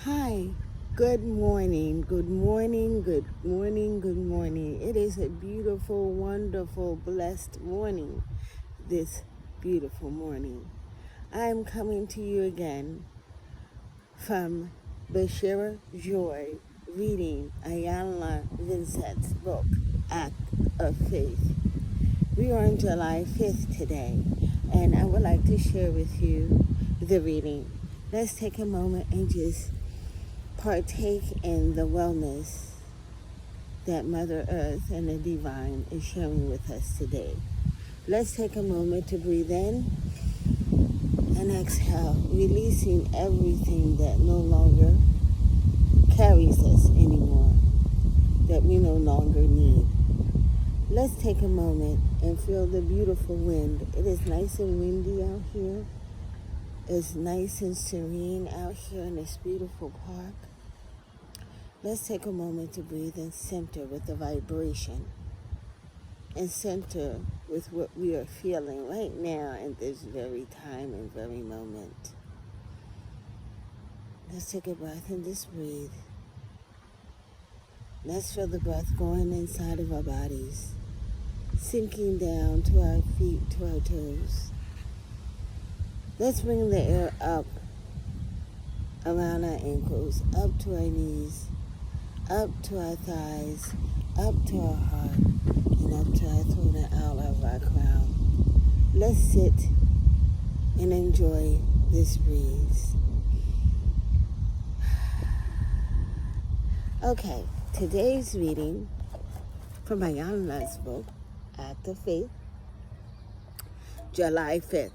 Hi, good morning, good morning, good morning, good morning. It is a beautiful, wonderful, blessed morning this beautiful morning. I am coming to you again from Bashira Joy, reading Ayanna Vincent's book, Act of Faith. We are on July 5th today, and I would like to share with you the reading. Let's take a moment and just partake in the wellness that Mother Earth and the Divine is sharing with us today. Let's take a moment to breathe in and exhale, releasing everything that no longer carries us anymore, that we no longer need. Let's take a moment and feel the beautiful wind. It is nice and windy out here. It's nice and serene out here in this beautiful park. Let's take a moment to breathe and center with the vibration and center with what we are feeling right now in this very time and very moment. Let's take a breath and just breathe. Let's feel the breath going inside of our bodies, sinking down to our feet, to our toes. Let's bring the air up around our ankles, up to our knees, up to our thighs, up to our heart, and up to our throat and out of our crown. Let's sit and enjoy this breeze. Okay, today's reading from Ayanna's book, Act of Faith, July 5th.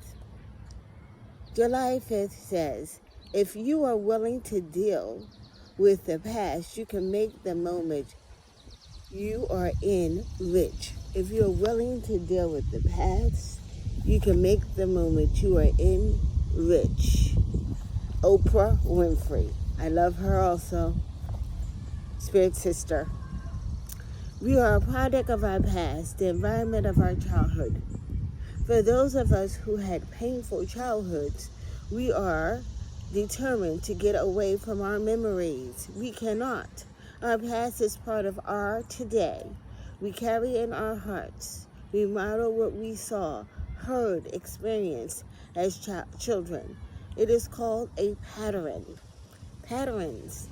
July 5th says, if you are willing to deal with the past, you can make the moment you are in rich. If you're willing to deal with the past, you can make the moment you are in rich. Oprah Winfrey. I love her also. Spirit sister. We are a product of our past, the environment of our childhood. For those of us who had painful childhoods, we are determined to get away from our memories. We cannot. Our past is part of our today. We carry in our hearts. We model what we saw, heard, experienced as children. It is called a pattern. Patterns.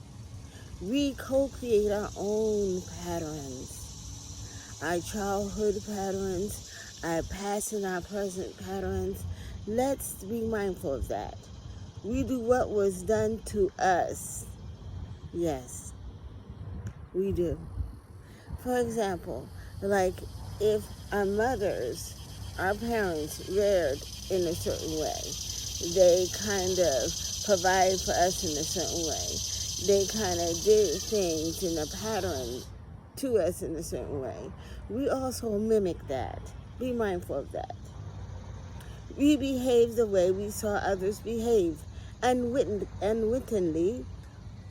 We co-create our own patterns. Our childhood patterns, our past and our present patterns. Let's be mindful of that. We do what was done to us. Yes, we do. For example, like if our mothers, our parents reared in a certain way, they kind of provide for us in a certain way. They kind of did things in a pattern to us in a certain way. We also mimic that. Be mindful of that. We behave the way we saw others behave, unwittingly,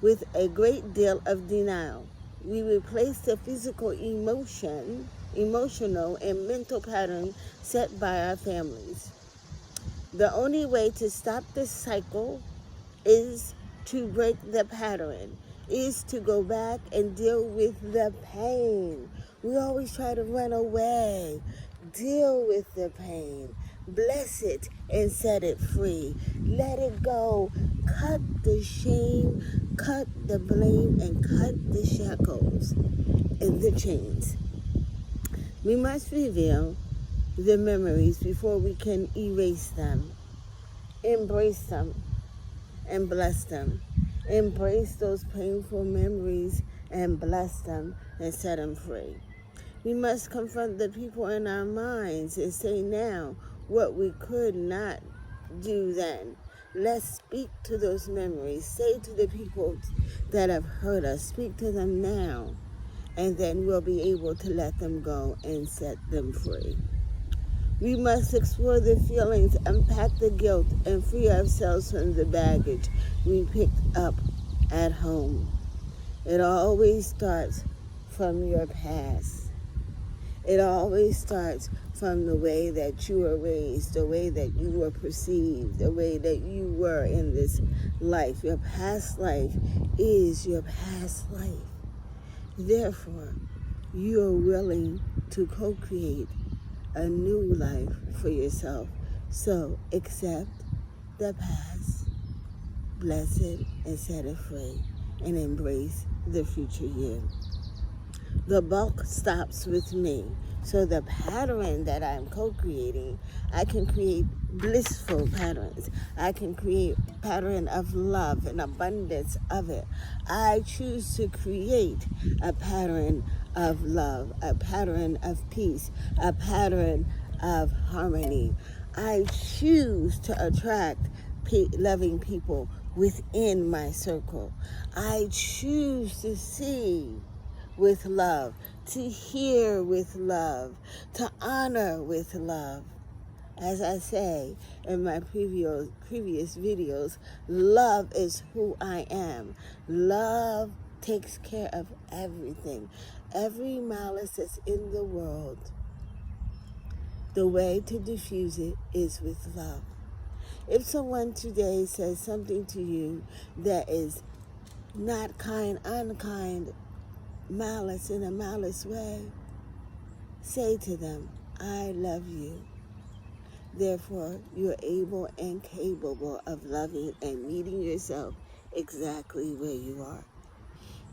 with a great deal of denial. We replace the physical, emotional, and mental pattern set by our families. The only way to stop this cycle is to break the pattern, is to go back and deal with the pain. We always try to run away. Deal with the pain. Bless it and set it free. Let it go. Cut the shame, cut the blame, and cut the shackles and the chains. We must reveal the memories before we can erase them. Embrace them and bless them. Embrace those painful memories and bless them and set them free. We must confront the people in our minds and say now what we could not do then. Let's speak to those memories. Say to the people that have hurt us, speak to them now, and then we'll be able to let them go and set them free. We must explore the feelings, unpack the guilt, and free ourselves from the baggage we picked up at home. It always starts from your past. It always starts from the way that you were raised, the way that you were perceived, the way that you were in this life. Your past life is your past life. Therefore, you are willing to co-create a new life for yourself. So accept the past, bless it, and set it free, and embrace the future you. The bulk stops with me. So the pattern that I'm co-creating, I can create blissful patterns. I can create a pattern of love and abundance of it. I choose to create a pattern of love, a pattern of peace, a pattern of harmony. I choose to attract loving people within my circle. I choose to see with love, to hear with love, to honor with love. As I say in my previous videos, love is who I am. Love takes care of everything. Every malice that's in the world, the way to diffuse it is with love. If someone today says something to you that is not kind, unkind, malice in a malice way, say to them, I love you. Therefore, you're able and capable of loving and meeting yourself exactly where you are.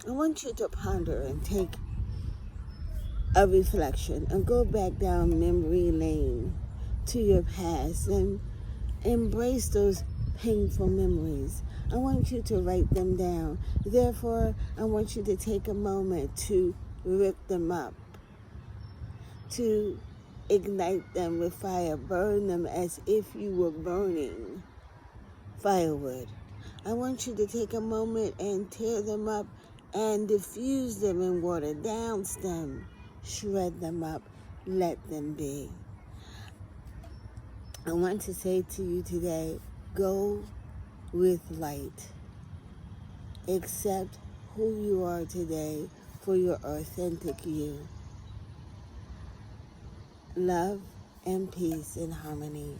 I want you to ponder and take a reflection and go back down memory lane to your past and embrace those painful memories. I want you to write them down. Therefore, I want you to take a moment to rip them up, to ignite them with fire, burn them as if you were burning firewood. I want you to take a moment and tear them up and diffuse them in water, douse them, shred them up, let them be. I want to say to you today, go with light. Accept who you are today for your authentic you. Love and peace and harmony.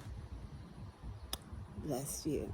Bless you.